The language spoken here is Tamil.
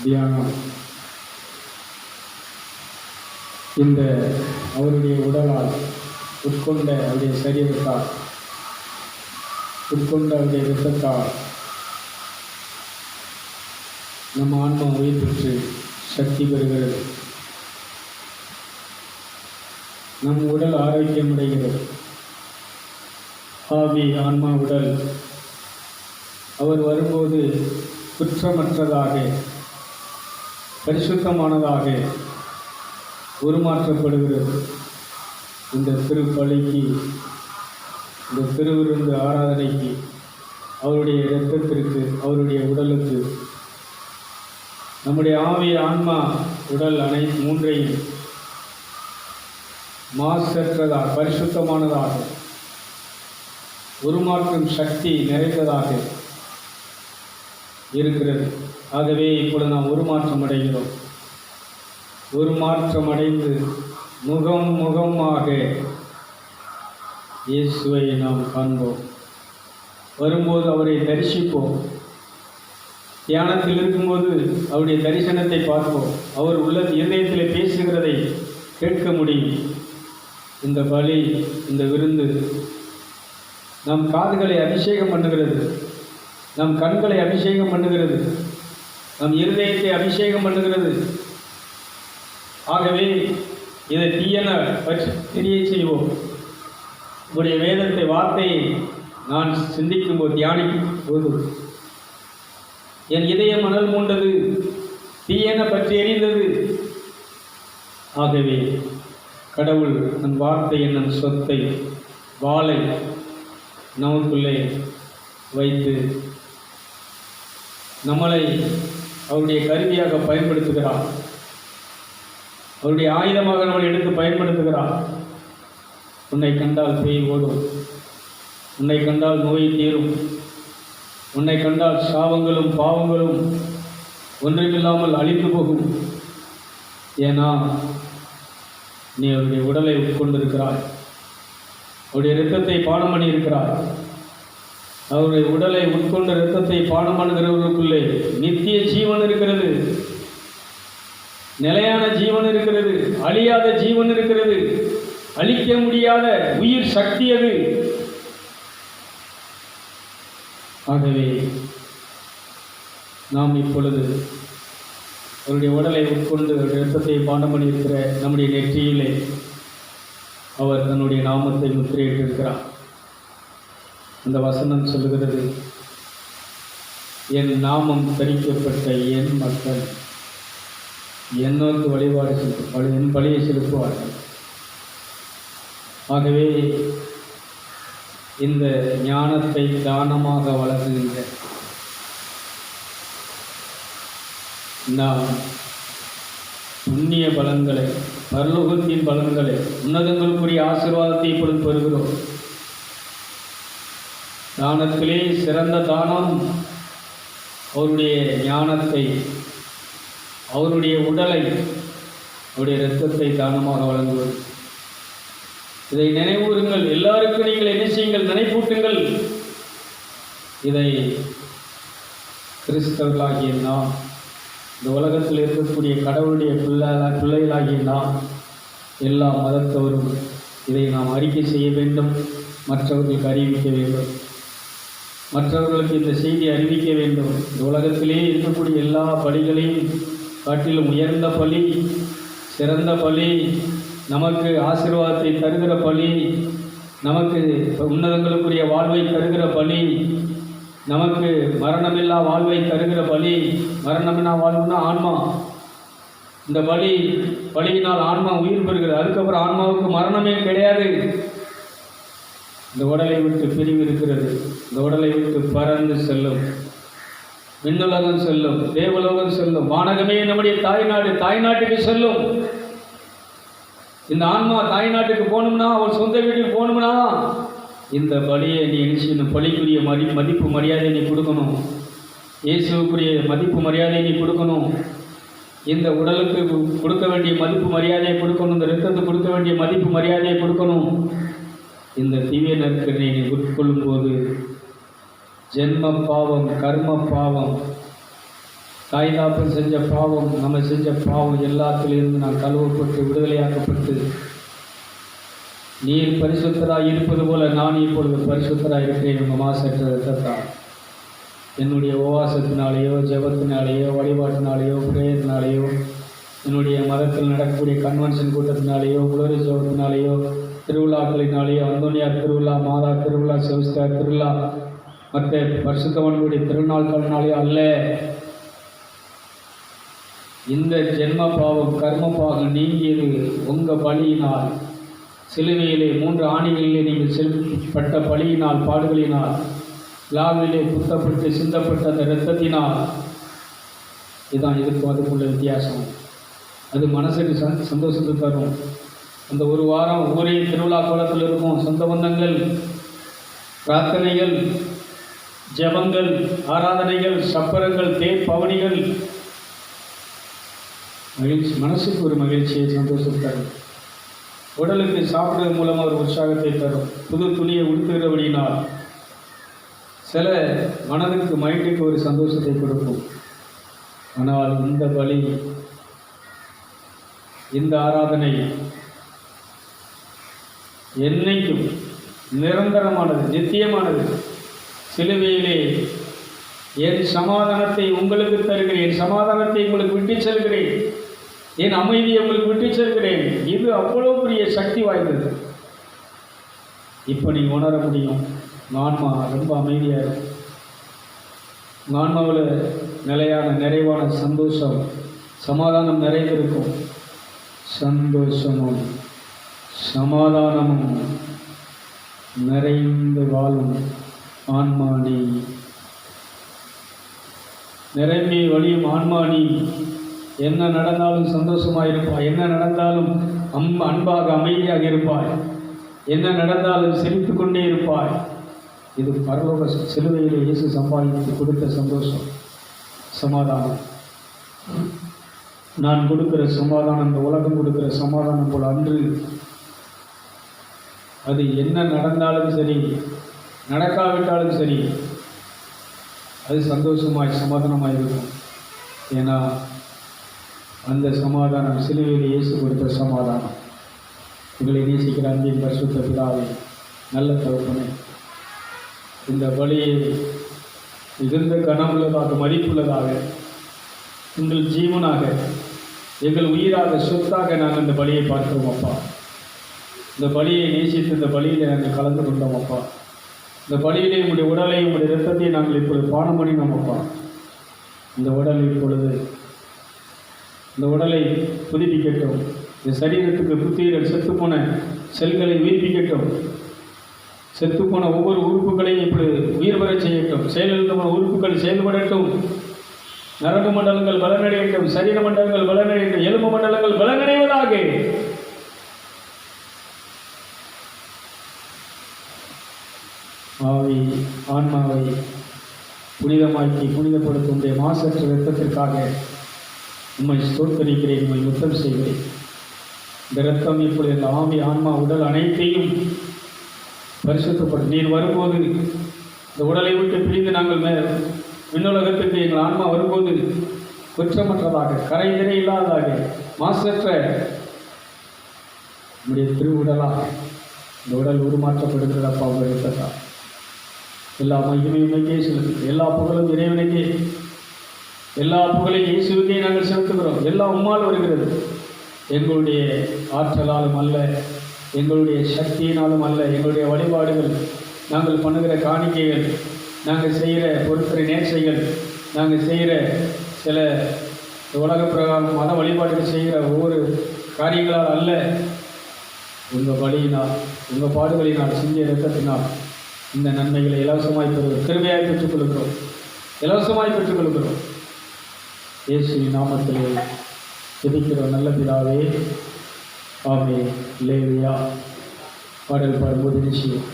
தியானம். இந்த அவருடைய உடலால் உட்கொண்ட அவருடைய சரீரத்தால் உட்கொண்ட அவருடைய இரத்தத்தால் நம் ஆன்மா உயிர் பெற்று சக்தி பெறுகிறது. நம் உடல் ஆரோக்கியமடைகிறது. ஆவி, ஆன்மா, உடல் அவர் வரும்போது குற்றமற்றதாக பரிசுத்தமானதாக உருமாற்றப்படுகிறது. இந்த திருப்பலிக்கு, இந்த திருவிருந்து ஆராதனைக்கு, அவருடைய இரத்தத்திற்கு, அவருடைய உடலுக்கு நம்முடைய ஆவி, ஆன்மா, உடல் மூன்றையும் மாசற்றதாக பரிசுத்தமானதாக உருமாற்றும் சக்தி நிறைந்ததாக இருக்கிறது. ஆகவே இப்பொழுது நாம் உருமாற்றம் அடைகிறோம். உருமாற்றம் அடைந்து முகமாக இயேசுவை நாம் காண்போம். வரும்போது அவரை தரிசிப்போம். தியானத்தில் இருக்கும்போது அவருடைய தரிசனத்தை பார்ப்போம். அவர் இதயத்தில் பேசுகிறதை கேட்க முடியும். இந்த பலி, இந்த விருந்து நம் காதுகளை அபிஷேகம் பண்ணுகிறது, நம் கண்களை அபிஷேகம் பண்ணுகிறது, நம் இருதயத்தை அபிஷேகம் பண்ணுகிறது. ஆகவே இதை தீயன பற்றி தெரிய செய்வோம். உடைய வேதத்தை, வார்த்தையை நான் சிந்திக்கும் போது, தியானிக்கும் போது என் இதயம் மணல் மூண்டது, தீயன பற்றி எரிந்தது. ஆகவே கடவுள் நம் வார்த்தை என்னும் சொத்தை, வாளை நமக்குள்ளே வைத்து நம்மளை அவருடைய கருவியாக பயன்படுத்துகிறார். அவருடைய ஆயுதமாக நம்மளை எடுத்து பயன்படுத்துகிறார். உன்னை கண்டால் பேய் ஓடும், உன்னை கண்டால் நோய் தீரும், உன்னை கண்டால் சாபங்களும் பாவங்களும் ஒன்றுமில்லாமல் அழிந்து போகும். ஏன்னா நீ அவருடைய உடலை உட்கொண்டிருக்கிறாய், அவருடைய இரத்தத்தை பானம் பண்ணி இருக்கிறாய். அவருடைய உடலை உட்கொண்ட இரத்தத்தை பானம் பண்ணுகிறவர்களுக்குள்ளே நித்திய ஜீவன் இருக்கிறது, நிலையான ஜீவன் இருக்கிறது, அழியாத ஜீவன் இருக்கிறது, அழிக்க முடியாத உயிர் சக்தி அது. ஆகவே நாம் இப்பொழுது அவருடைய உடலை உட்கொண்டு இரத்தத்தை பானம் பண்ணியிருக்கிற நம்முடைய நெற்றியிலே அவர் தன்னுடைய நாமத்தை முத்திரையிட்டிருக்கிறார். அந்த வசனம் சொல்லுகிறது, என் நாமம் தரிக்கப்பட்ட என் மக்கள் என்னோக்கு வழிபாடு என் பலியை செலுத்துவார்கள். ஆகவே இந்த ஞானத்தை தானமாக வழங்குகின்ற நாம் புண்ணிய பலன்களை, பரலோகத்தின் பலன்களை, உன்னதங்களுக்குரிய ஆசீர்வாதத்தை இப்பொழுது பெறுகிறோம். தானத்திலே சிறந்த தானம் அவருடைய ஞானத்தை, அவருடைய உடலை, அவருடைய இரத்தத்தை தானமாக வழங்குவது. இதை நினைவூறுங்கள். எல்லாருக்கும் நீங்கள் என்ன செய்யுங்கள்? நினைப்பூட்டுங்கள். இதை கிறிஸ்தவர்களாகிய நாம், இந்த உலகத்தில் இருக்கக்கூடிய கடவுளுடைய பிள்ளைகளாகிய நாம், எல்லா மதத்தவரும் இதை நாம் அறிக்கை செய்ய வேண்டும், மற்றவர்களுக்கு அறிவிக்க வேண்டும், மற்றவர்களுக்கு இந்த செய்தியை அறிவிக்க வேண்டும். இந்த உலகத்திலே இருக்கக்கூடிய எல்லா பலிகளையும் காட்டிலும் உயர்ந்த பலி, சிறந்த பலி, நமக்கு ஆசீர்வாதத்தை தருகிற பலி, நமக்கு உன்னதங்களுக்குரிய வாழ்வை தருகிற பலி, நமக்கு மரணமில்லா வாழ்வை தருகிற பலி. மரணமில்லா வாழ்வுனா ஆன்மா. இந்த பலியினால் ஆன்மா உயிர் பெறுகிறது. அதுக்கப்புறம் ஆன்மாவுக்கு மரணமே கிடையாது. இந்த உடலை விட்டு பிரிவு இருக்கிறது. இந்த உடலை விட்டு பறந்து செல்லும், விண்ணுலகம் செல்லும், தேவலோகம் செல்லும், வானகமே நம்முடைய தாய்நாடு, தாய்நாட்டுக்கு செல்லும். இந்த ஆன்மா தாய்நாட்டுக்கு போகணும்னா, அவள் சொந்த வீட்டுக்கு போகணும்னா, இந்த பலியை நீ என்ன பலிக்குரிய மதிப்பு மரியாதையை நீ கொடுக்கணும். இயேசுக்குரிய மதிப்பு மரியாதையை நீ கொடுக்கணும். இந்த உடலுக்கு கொடுக்க வேண்டிய மதிப்பு மரியாதையை கொடுக்கணும். இந்த இரத்தத்துக்கு கொடுக்க வேண்டிய மதிப்பு மரியாதையை கொடுக்கணும். இந்த திவ்ய நற்கருணை நீ உட்கொள்ளும் போது ஜென்ம பாவம், கர்ம பாவம் தாய் தாப்பன் செஞ்ச பாவம், நம்ம செஞ்ச பாவம் எல்லாத்திலிருந்து நான் கழுவப்பட்டு விடுதலையாக்கப்பட்டு நீர் பரிசுத்தராய் இருப்பது போல நான் இப்பொழுது பரிசுத்தராய் இருக்கிறேன். உங்கள் மாசற்ற இரத்தத்தால் என்னுடைய உபவாசத்தினாலேயோ ஜெபத்தினாலேயோ வழிபாட்டினாலேயோ பிரேயத்தினாலேயோ என்னுடைய மதத்தில் நடக்கக்கூடிய கன்வென்ஷன் கூட்டத்தினாலேயோ உலக ஜெபத்தினாலேயோ திருவிழாக்களினாலேயோ அந்தோனியார் திருவிழா, மாதா திருவிழா, செவிஸ்தார் திருவிழா, மற்ற பரிசுத்தவன்களுடைய திருநாட்களினாலேயோ அல்ல. இந்த ஜென்ம பாவம் கர்ம பாவம் நீங்கியது உங்கள் பலியினால், சிலுவையிலே 3 ஆணிகளிலே நீங்கள் செலுத்தப்பட்ட பலியினால், பாடுகளினால், லாவிலே குத்தப்பட்டு சிந்தப்பட்ட அந்த இரத்தத்தினால். இதுதான் இதுக்கும் அதுக்குள்ள வித்தியாசம். அது மனசுக்கு சந்தோஷத்தை தரும். அந்த ஒரு வாரம் ஊரே திருவிழா கோலத்தில் இருக்கும். சொந்த பந்தங்கள், பிரார்த்தனைகள், ஜெபங்கள், ஆராதனைகள், சப்பரங்கள், தேர் பவனிகள், மகிழ்ச்சி, மனசுக்கு ஒரு மகிழ்ச்சியை சந்தோஷத்தை தரும். உடலுக்கு சாப்பிடுறது மூலமாக ஒரு உற்சாகத்தை தரும். புது துணியை உடுத்துகிறபடினால் சில மனதுக்கு மைண்டுக்கு ஒரு சந்தோஷத்தை கொடுக்கும். ஆனால் இந்த பலி, இந்த ஆராதனை என்னைக்கும் நிரந்தரமானது, நித்தியமானது. சிலுவையிலே என் சமாதானத்தை உங்களுக்கு தருகிறேன், என் சமாதானத்தை உங்களுக்கு விட்டு செல்கிறேன், என் அமைதியை உங்களுக்கு விட்டு செல்கிறேன். இது அவ்வளோ பெரிய சக்தி வாய்ந்தது. இப்போ நீங்கள் உணர முடியும். ஆன்மா ரொம்ப அமைதியாக இருக்கும். ஆன்மாவில் நிலையான நிறைவான சந்தோஷம், சமாதானம் நிறைந்திருக்கும். சந்தோஷமும் சமாதானமும் நிறைந்து வாழும் ஆன்மானி, நிரம்பி வழியும் ஆன்மானி. என்ன நடந்தாலும் சந்தோஷமாக இருப்பாய், என்ன நடந்தாலும் அன்பாக அமைதியாக இருப்பாய், என்ன நடந்தாலும் சிரித்து கொண்டே இருப்பாய். இது பரலோக சிலுவையில் இயேசு சம்பாதித்து கொடுத்த சந்தோஷம், சமாதானம். நான் கொடுக்கிற சமாதானம் இந்த உலகம் கொடுக்கிற சமாதானம் போல் அன்று. அது என்ன நடந்தாலும் சரி, நடக்காவிட்டாலும் சரி, அது சந்தோஷமாய் சமாதானமாக இருக்கும். ஏன்னா அந்த சமாதானம் சிலுவையில் இயேசு கொடுத்த சமாதானம். உங்களை நேசிக்கிற அன்பின் பரிசுத்த பிதாவே, நல்ல தகப்பனே, இந்த பலியை மிகுந்த கனமுள்ளதாக, மதிப்புள்ளதாக, எங்கள் ஜீவனாக, எங்கள் உயிராக, சொத்தாக நாங்கள் இந்த பலியை பார்க்கிறோம் அப்பா. இந்த பலியை நேசித்து இந்த பலியில் நாங்கள் கலந்து கொண்டோம் அப்பா. இந்த பலியிலே உங்களுடைய உடலை, உங்களுடைய இரத்தத்தை நாங்கள் இப்பொழுது பானம் பண்ணினோம் அப்பா. இந்த உடல் இப்பொழுது இந்த உடலை புதுப்பிக்கட்டும். இந்த சரீரத்துக்கு புத்துயிரல், செத்துப்போன செல்களை உயிர்ப்பிக்கட்டும். செத்துப்போன ஒவ்வொரு உறுப்புகளையும் இப்படி உயிர் பெற செய்யட்டும். செயலிழந்த உறுப்புகள் செயல்படட்டும். நரம்பு மண்டலங்கள் பலனடையட்டும், சரீர மண்டலங்கள் பலனடையட்டும், எலும்பு மண்டலங்கள் பலனடைவதாக. ஆவி ஆன்மாவை புனிதமாக்கி புனிதப்படுத்தும் மாசற்ற இரத்தத்திற்காக உம்மை ஸ்தோத்தரிக்கிறேன், உம்மை முத்தம் செய்கிறேன். இந்த இரத்தம் இப்பொழுது இந்த ஆவி ஆன்மா உடல் அனைத்தையும் பரிசுத்தப்படும். நீர் வரும்போது இந்த உடலை விட்டு பிரிந்து நாங்கள் விண்ணுலகத்திற்கு எங்கள் ஆன்மா வரும்போது குற்றமற்றதாக, கரை நிறை இல்லாததாக, மாசற்ற நம்முடைய திருவுடலாக இந்த உடல் உருமாற்றப்படுகிறதப்பா. உங்கள் இரத்தத்தா எல்லா மகிமையுமைக்கே செலுத்து. எல்லா புகழும் இறைவனுக்கே, எல்லா புகழையும் இயேசுவுக்கே நாங்கள் செலுத்துகிறோம். எல்லாம் உம்மால் வருகிறது. எங்களுடைய ஆற்றலாலும் அல்ல, எங்களுடைய சக்தியினாலும் அல்ல. எங்களுடைய வழிபாடுகள், நாங்கள் பண்ணுகிற காணிக்கைகள், நாங்கள் செய்கிற பொருட்களை நேர்ச்சைகள், நாங்கள் செய்கிற சில உலக பிரகாரம் மத வழிபாடுகள் செய்கிற ஒவ்வொரு காரியங்களால் அல்ல. உங்கள் பலியினால், உங்கள் பாடுகளினால், சிந்திய இரத்தத்தினால் இந்த நன்மைகளை இலவசமாய் பெறுகிறோம், கிருபையாய் பெற்றுக்கொள்கிறோம், இலவசமாய் பெற்றுக்கொள்கிறோம். இயேசுவின் நாமத்திலே ஜெபிக்கிறோம் நல்ல பிதாவே, ஆமென். அல்லேலூயா. பாடல் பாடும்போது நிச்சயம்